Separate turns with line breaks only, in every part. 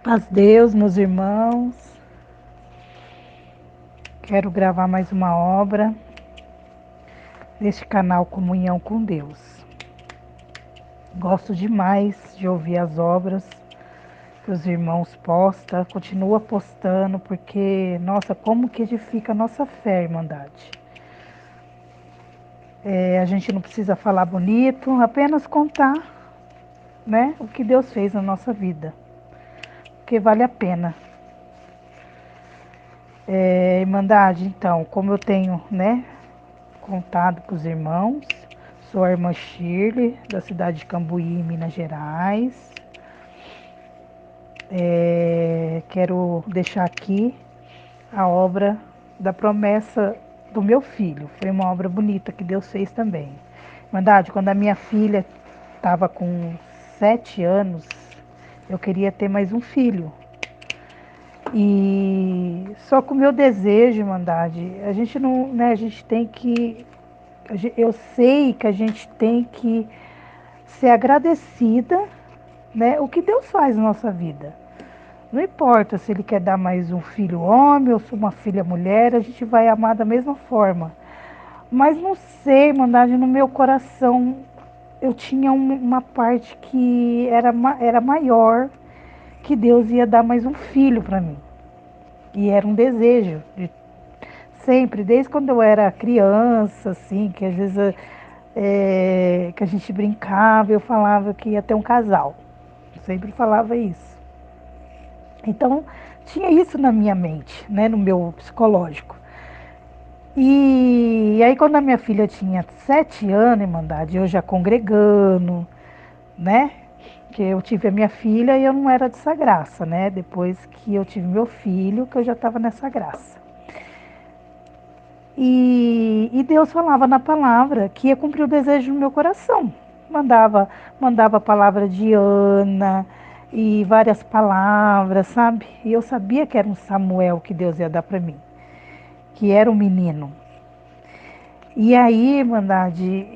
Paz Deus, meus irmãos. Quero gravar mais uma obra neste canal Comunhão com Deus. Gosto demais de ouvir as obras que os irmãos postam. Continua postando porque, nossa, como que edifica a nossa fé, Irmandade. A gente não precisa falar bonito, apenas contar, né, o que Deus fez na nossa vida. Porque vale a pena. Irmandade, então, como eu tenho, né, contado para os irmãos. Sou a irmã Shirley, da cidade de Cambuí, Minas Gerais. Quero deixar aqui a obra da promessa do meu filho. Foi uma obra bonita que Deus fez também. Verdade, quando a minha filha estava com 7 anos, eu queria ter mais um filho. E só com o meu desejo, Irmandade, a gente não, né, a gente tem que eu sei que a gente tem que ser agradecida, né, o que Deus faz na nossa vida. Não importa se Ele quer dar mais um filho homem ou se uma filha mulher, a gente vai amar da mesma forma. Mas não sei, Irmandade, no meu coração eu tinha uma parte que era maior, que Deus ia dar mais um filho para mim. E era um desejo de sempre, desde quando eu era criança, assim, que às vezes que a gente brincava, eu falava que ia ter um casal. Eu sempre falava isso. Então, tinha isso na minha mente, né, no meu psicológico. E aí, quando a minha filha tinha 7 anos, Irmandade, eu já congregando, né, que eu tive a minha filha e eu não era dessa graça, né, depois que eu tive meu filho, que eu já estava nessa graça. E Deus falava na palavra que ia cumprir o desejo no meu coração. Mandava, mandava a palavra de Ana e várias palavras, sabe? E eu sabia que era um Samuel que Deus ia dar para mim, que era um menino. E aí, Irmandade,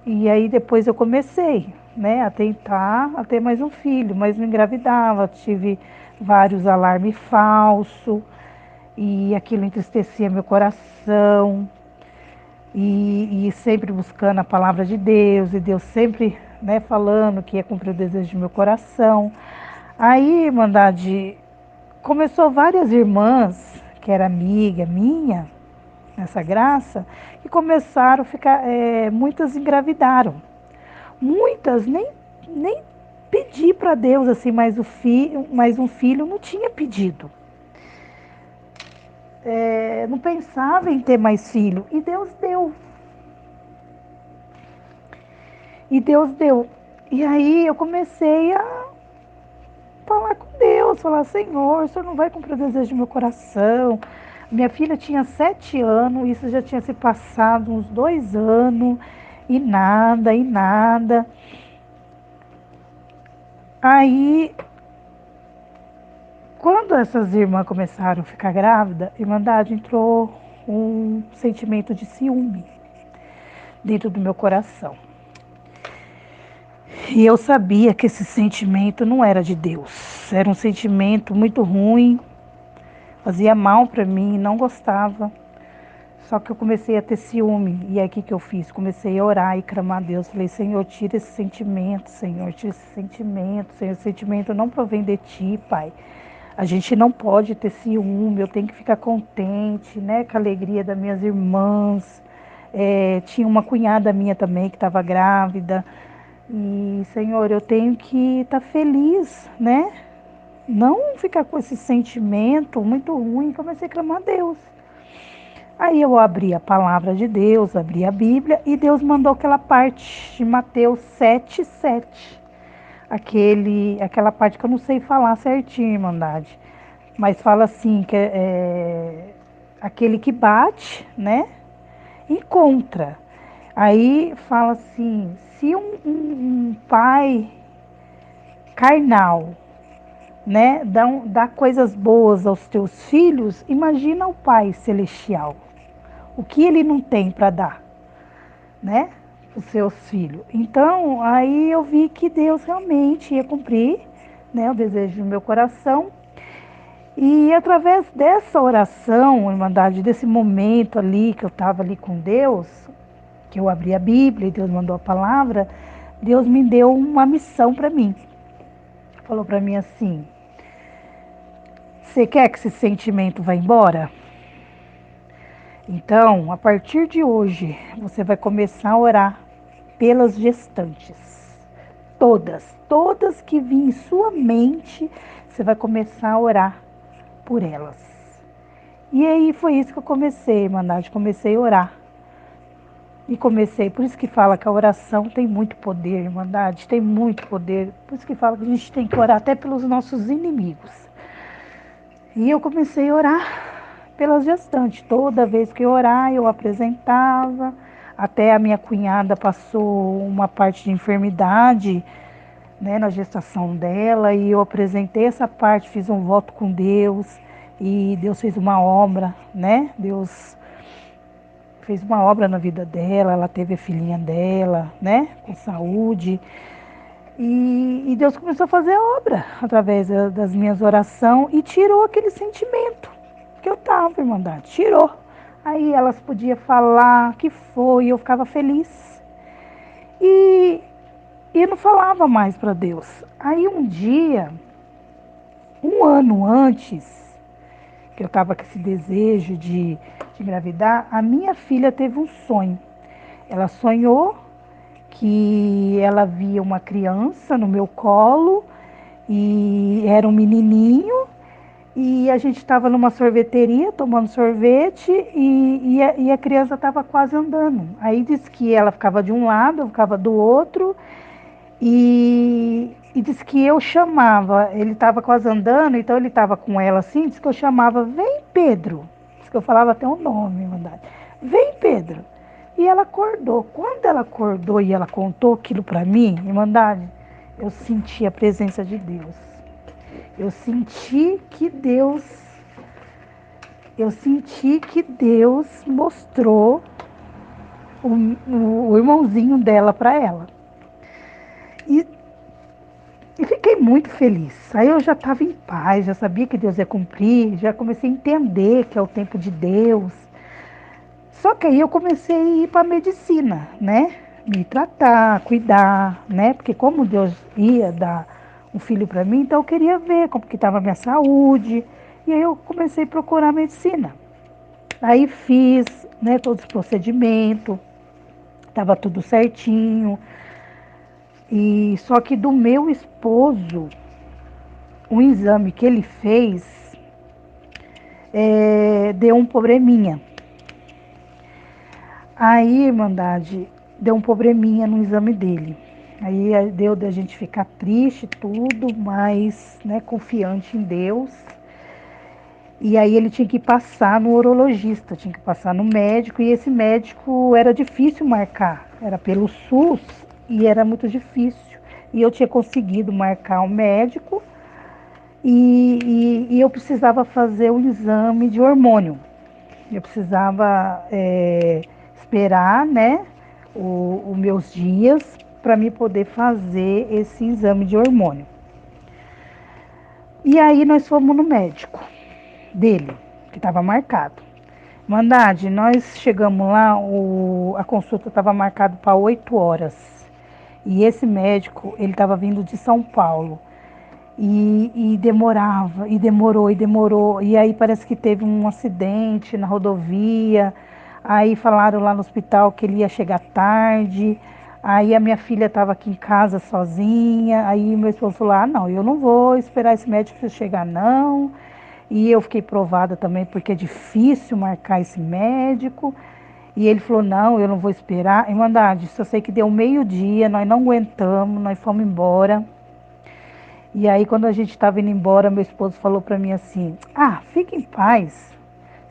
e aí depois eu comecei, né, a tentar a ter mais um filho, mas não engravidava, tive vários alarmes falsos e aquilo entristecia meu coração. E sempre buscando a palavra de Deus, e Deus sempre, né, falando que ia cumprir o desejo do meu coração. Aí, Irmandade, começou várias irmãs, que era amiga minha, nessa graça, e começaram a ficar, muitas engravidaram. Muitas nem pedi para Deus assim, mais um filho não tinha pedido. Não pensava em ter mais filho, e Deus deu. E Deus deu. E aí eu comecei a falar com Deus, falar, Senhor, o Senhor não vai cumprir o desejo do meu coração. Minha filha tinha 7 anos, isso já tinha se passado uns 2 anos, e nada, e nada. Aí, quando essas irmãs começaram a ficar grávidas, Irmandade, entrou um sentimento de ciúme dentro do meu coração. E eu sabia que esse sentimento não era de Deus. Era um sentimento muito ruim, fazia mal para mim, não gostava. Só que eu comecei a ter ciúme. E aí o que eu fiz? Comecei a orar e clamar a Deus. Falei, Senhor, tira esse sentimento, Senhor, tira esse sentimento. Senhor, esse sentimento não provém de ti, Pai. A gente não pode ter ciúme, eu tenho que ficar contente, né, com a alegria das minhas irmãs. Tinha uma cunhada minha também que estava grávida. E, Senhor, eu tenho que estar feliz, né? Não ficar com esse sentimento muito ruim. Comecei a clamar a Deus. Aí eu abri a palavra de Deus, abri a Bíblia e Deus mandou aquela parte de Mateus 7:7. Aquela parte que eu não sei falar certinho, Irmandade. Mas fala assim, que aquele que bate, né? Encontra. Aí fala assim, se um pai carnal, né, dá coisas boas aos teus filhos, imagina o Pai Celestial. O que ele não tem para dar, né, os seus filhos. Então, aí eu vi que Deus realmente ia cumprir, né, o desejo do meu coração. E através dessa oração, Irmandade, desse momento ali que eu estava ali com Deus, que eu abri a Bíblia e Deus mandou a palavra, Deus me deu uma missão para mim. Falou para mim assim: você quer que esse sentimento vá embora? Então, a partir de hoje, você vai começar a orar pelas gestantes. Todas que vir em sua mente, você vai começar a orar por elas. E aí foi isso que eu comecei, Irmandade, comecei a orar. E comecei, por isso que fala que a oração tem muito poder, Irmandade, tem muito poder. Por isso que fala que a gente tem que orar até pelos nossos inimigos. E eu comecei a orar pelas gestantes. Toda vez que eu orar, eu apresentava. Até a minha cunhada passou uma parte de enfermidade, né, na gestação dela, e eu apresentei essa parte, fiz um voto com Deus, e Deus fez uma obra, né? Deus fez uma obra na vida dela, ela teve a filhinha dela, né, com saúde. E Deus começou a fazer a obra através das minhas orações e tirou aquele sentimento que eu estava, Irmandade, tirou. Aí elas podiam falar que foi, eu ficava feliz. E, e não falava mais para Deus. Aí um dia, um ano antes, que eu estava com esse desejo de engravidar, a minha filha teve um sonho. Ela sonhou que ela via uma criança no meu colo e era um menininho e a gente estava numa sorveteria tomando sorvete e a criança estava quase andando. Aí disse que ela ficava de um lado, eu ficava do outro e disse que eu chamava, ele estava quase andando, então ele estava com ela assim, disse que eu chamava, vem Pedro, disse que eu falava até o nome, Irmandade, vem Pedro. E ela acordou. Quando ela acordou e ela contou aquilo para mim, Irmandade, eu senti a presença de Deus. Eu senti que Deus, eu senti que Deus mostrou o irmãozinho dela para ela. E, e fiquei muito feliz. Aí eu já estava em paz, já sabia que Deus ia cumprir, já comecei a entender que é o tempo de Deus. Só que aí eu comecei a ir para a medicina, né? Me tratar, cuidar, né? Porque como Deus ia dar um filho para mim, então eu queria ver como que estava a minha saúde. E aí eu comecei a procurar medicina. Aí fiz, né, todos os procedimentos, estava tudo certinho. E só que do meu esposo, um exame que ele fez, deu um probleminha. Aí, Irmandade, deu um probleminha no exame dele. Aí deu da gente ficar triste, tudo, mas, né, confiante em Deus. E aí ele tinha que passar no urologista, tinha que passar no médico, e esse médico era difícil marcar, era pelo SUS e era muito difícil. E eu tinha conseguido marcar o médico e eu precisava fazer um exame de hormônio. Eu precisava esperar, né, os meus dias para me poder fazer esse exame de hormônio. E aí nós fomos no médico dele, que estava marcado. Mandade, nós chegamos lá, a consulta estava marcada para 8 horas. E esse médico, ele estava vindo de São Paulo. E demorava, e demorou, e demorou. E aí parece que teve um acidente na rodovia. Aí falaram lá no hospital que ele ia chegar tarde. Aí a minha filha estava aqui em casa sozinha. Aí meu esposo falou: ah, não, eu não vou esperar esse médico chegar, não. E eu fiquei provada também, porque é difícil marcar esse médico. E ele falou: não, eu não vou esperar. Irmandade, só sei que deu meio-dia, nós não aguentamos, nós fomos embora. E aí, quando a gente estava indo embora, meu esposo falou para mim assim: ah, fique em paz.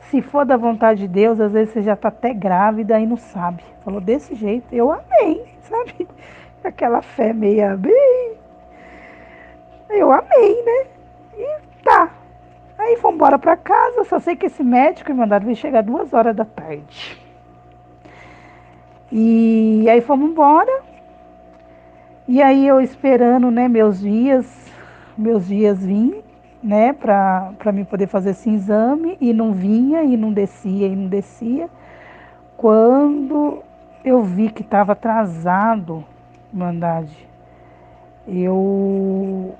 Se for da vontade de Deus, às vezes você já está até grávida e não sabe. Falou desse jeito. Eu amei, sabe? Aquela fé meia bem. Eu amei, né? E tá. Aí fomos embora para casa. Só sei que esse médico me mandaram vir chegar 2 horas da tarde. E aí fomos embora. E aí eu esperando, né, meus dias. meus dias vim, né, para mim poder fazer esse exame, e não vinha, e não descia, e não descia. Quando eu vi que estava atrasado, Mandade, eu,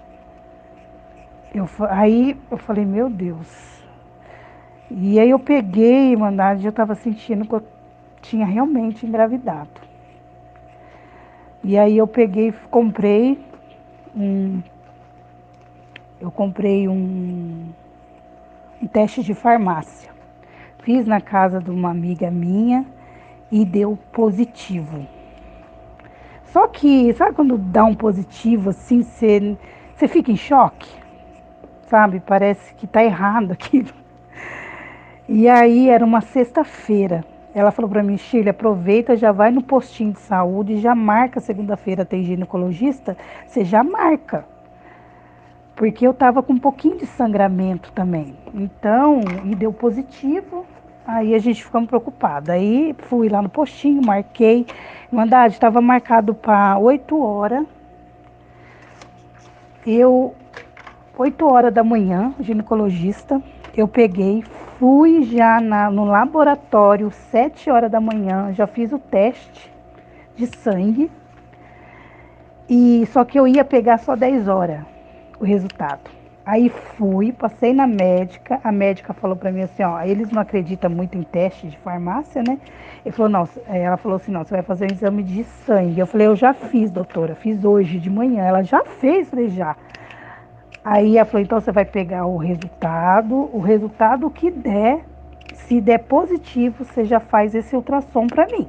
aí eu falei, meu Deus. E aí eu peguei, Mandade, eu estava sentindo que eu tinha realmente engravidado. E aí eu peguei, um, comprei um teste de farmácia. Fiz na casa de uma amiga minha e deu positivo. Só que, sabe quando dá um positivo assim, você fica em choque? Sabe? Parece que tá errado aquilo. E aí era uma sexta-feira. Ela falou para mim, Shirley, aproveita, já vai no postinho de saúde, já marca, segunda-feira tem ginecologista, você já marca. Porque eu tava com um pouquinho de sangramento também. Então, e deu positivo. Aí a gente ficamos preocupados. Aí fui lá no postinho, marquei. Mandade, estava marcado para 8 horas. 8 horas da manhã, ginecologista, eu peguei, fui já no laboratório, 7 horas da manhã, já fiz o teste de sangue. E só que eu ia pegar só 10 horas o resultado. Aí fui, passei na médica, a médica falou para mim assim, ó, eles não acreditam muito em teste de farmácia, né? Ela falou assim, não, você vai fazer um exame de sangue. Eu falei, eu já fiz, doutora, fiz hoje de manhã. Ela já fez, falei, já. Aí ela falou, então você vai pegar o resultado que der, se der positivo, você já faz esse ultrassom para mim.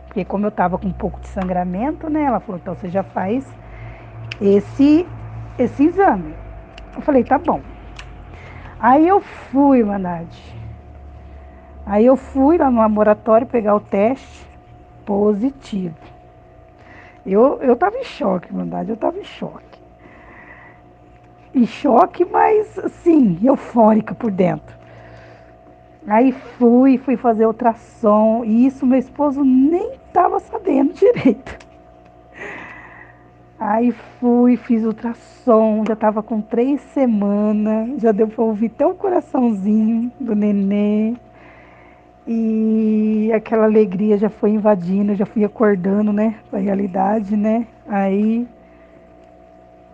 Porque como eu tava com um pouco de sangramento, né? Ela falou, então você já faz esse exame. Eu falei, tá bom. Aí eu fui, Manade. Aí eu fui lá no laboratório pegar o teste positivo. Eu tava em choque, Manade, eu tava em choque. Em choque, mas assim, eufórica por dentro. Aí fui fazer ultrassom, e isso meu esposo nem estava sabendo direito. Aí fiz ultrassom, já estava com 3 semanas, já deu para ouvir até o coraçãozinho do nenê. E aquela alegria já foi invadindo, já fui acordando, né, para a realidade, né. Aí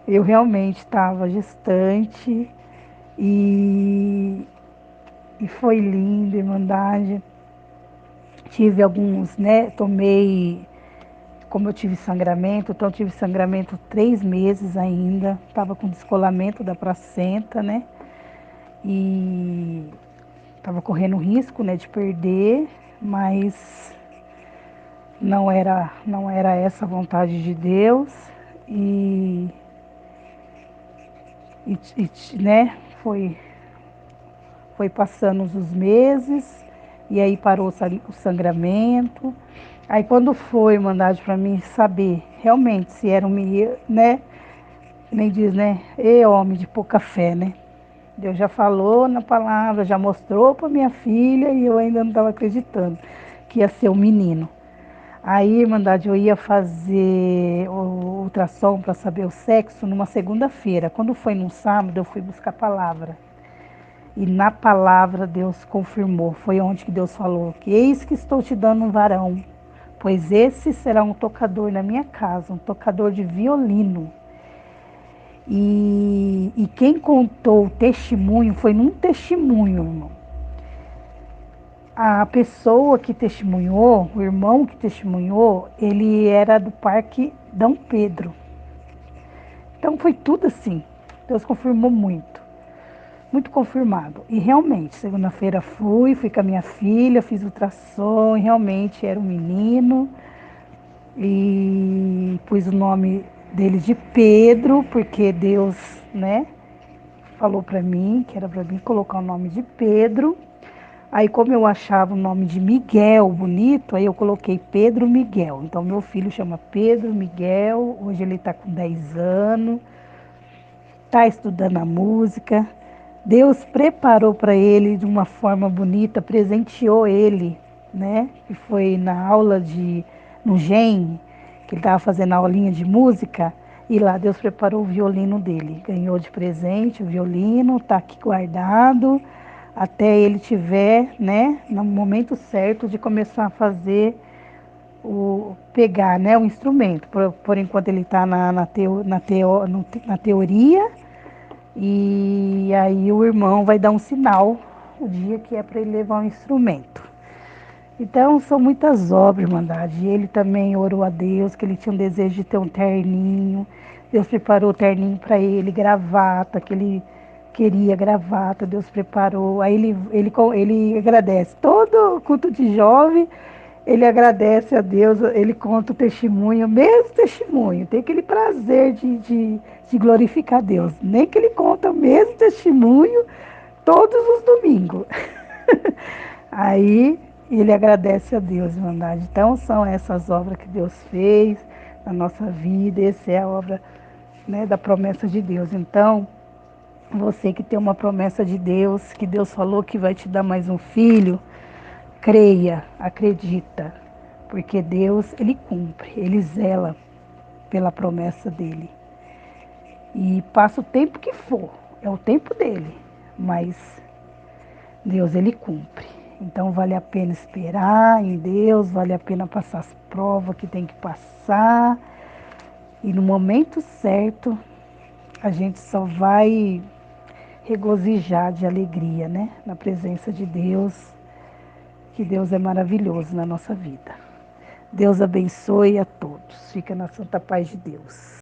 eu realmente estava gestante e, e foi lindo, Irmandade. Tive alguns, né, como eu tive sangramento, então eu tive sangramento 3 meses ainda, estava com descolamento da placenta, né, e estava correndo risco, né, de perder, mas não era essa a vontade de Deus, e, né, foi passando os meses, e aí parou o sangramento. Aí quando foi mandado para mim saber realmente se era um menino, né? Nem diz, né? E homem de pouca fé, né? Deus já falou na palavra, já mostrou para minha filha e eu ainda não estava acreditando que ia ser um menino. Aí, Irmandade, eu ia fazer o ultrassom para saber o sexo numa segunda-feira. Quando foi num sábado, eu fui buscar a palavra. E na palavra Deus confirmou. Foi onde que Deus falou que eis que estou te dando um varão, pois esse será um tocador na minha casa, um tocador de violino. E quem contou o testemunho foi num testemunho, irmão. A pessoa que testemunhou, o irmão que testemunhou, ele era do Parque Dom Pedro. Então foi tudo assim. Deus confirmou muito. Muito confirmado. E realmente, segunda-feira fui com a minha filha, fiz ultrassom, e realmente era um menino. E pus o nome dele de Pedro, porque Deus, né, falou para mim que era para mim colocar o nome de Pedro. Aí, como eu achava o nome de Miguel bonito, aí eu coloquei Pedro Miguel. Então, meu filho chama Pedro Miguel, hoje ele está com 10 anos, está estudando a música. Deus preparou para ele de uma forma bonita, presenteou ele, né? Que foi na aula no GEM, que ele estava fazendo a aulinha de música, E lá Deus preparou o violino dele. Ganhou de presente o violino, está aqui guardado, até ele tiver, né, no momento certo de começar a fazer pegar, né, o instrumento. Por enquanto ele está na teoria, e aí o irmão vai dar um sinal o dia que é para ele levar o instrumento. Então são muitas obras, Irmandade. Ele também orou a Deus que ele tinha um desejo de ter um terninho. Deus preparou o terninho para ele, gravata, que ele queria gravata, Deus preparou. Aí ele agradece. Todo culto de jovem, ele agradece a Deus, ele conta o testemunho, mesmo testemunho. Tem aquele prazer de glorificar a Deus. Nem que ele conta o mesmo testemunho todos os domingos. Aí ele agradece a Deus, Irmandade. Então são essas obras que Deus fez na nossa vida. Essa é a obra, né, da promessa de Deus. Então, você que tem uma promessa de Deus, que Deus falou que vai te dar mais um filho, creia, acredita, porque Deus, ele cumpre, ele zela pela promessa dele. E passa o tempo que for, é o tempo dele, mas Deus, ele cumpre. Então vale a pena esperar em Deus, vale a pena passar as provas que tem que passar. E no momento certo, a gente só vai regozijar de alegria, né? Na presença de Deus, que Deus é maravilhoso na nossa vida. Deus abençoe a todos. Fica na santa paz de Deus.